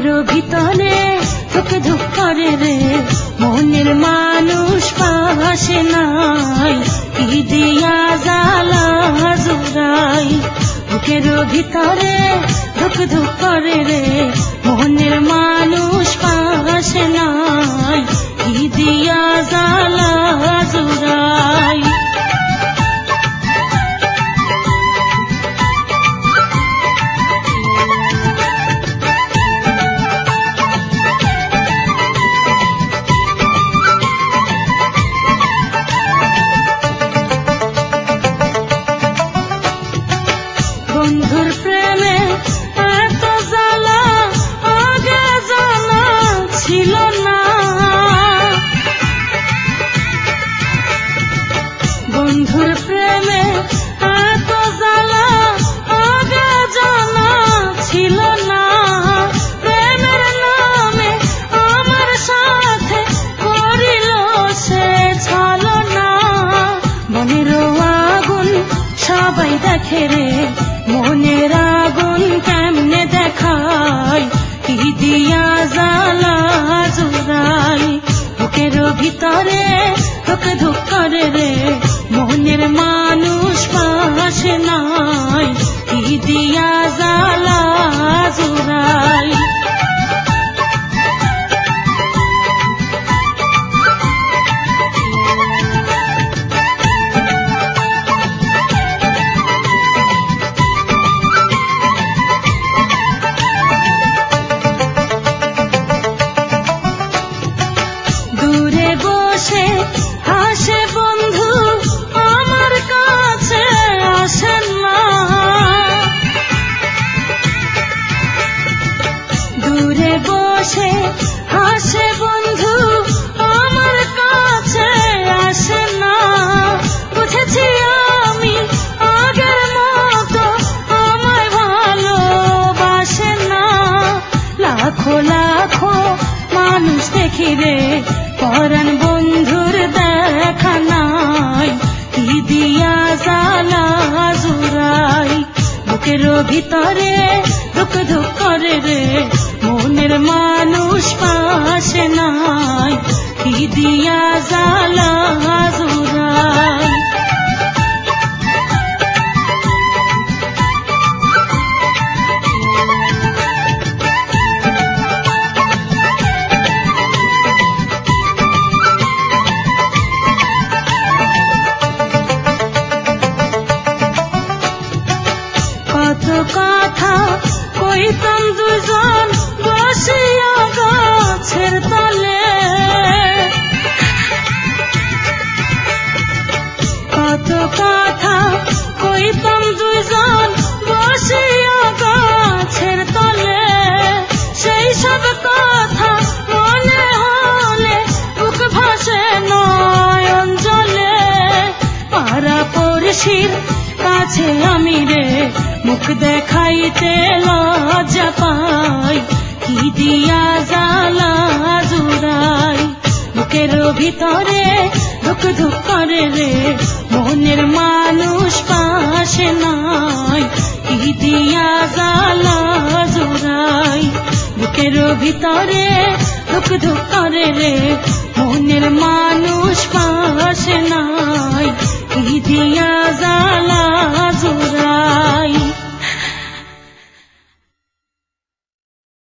বুকেরও ভিতরে ধুক ধুক করে রে, মনের মানুষ পাশে নাই, কি দিয়া জ্বালা জুড়াই। বুকেরও ভিতরে ধুক ধুক করে রে, মনের মানুষ পাশে নাই, কি দিয়া জ্বালা জুড়াই। বন্ধুর প্রেমে এত জ্বালা আগে জানা ছিল না, বন্ধুর প্রেমে এত জ্বালা আগে জানা ছিল না। প্রেমের নামে আমার সাথে করিল সে ছলনা, মনের আগুন সবাই দেখে রে, মনের আগুন কেমনে দেখাই, কি দিয়া জ্বালা জুড়াই। বুকেরও ভিতরে ধুক ধুক করে রে, মনের মানুষ পাশে নাই, কি দিয়া জ্বালা জুড়াই। দূরে বসে হাসে বন্ধু, আমার কাছে আসেন না। দূরে বসে হাসে বন্ধু, আমার কাছে আসেন না। বুঝেছি আমি আগের মতো আমায় ভালোবাসে না। লাখো লাখো মানুষ দেখি রে, পরাণ বন্ধুর দেখা নাই, কি দিয়া জ্বালা জুড়াই। বুকেরও ভিতরে ধুক ধুক করে রে, মনের মানুষ পাশে নাই, কি দিয়া জ্বালা জুড়াই। কত কথা কইতাম দুজন বসিয়া গাছের তলে, কত কথা কইতাম দুজন বসিয়া গাছের তলে। সেই সব কথা মনে হলে বুক ভাসে নয়ন জলে। পাড়া পড়শির কাছে আমি রে, মুখ দেখাইতে লজ্জা পাই, কি দিয়া জ্বালা জুড়াই। বুকেরও ভিতরে ধুক ধুক করে রে, মনের মানুষ পাশে নাই, কি দিয়া জ্বালা জুড়াই। বুকেরও ভিতরে ধুক ধুক করে রে, মনের মানুষ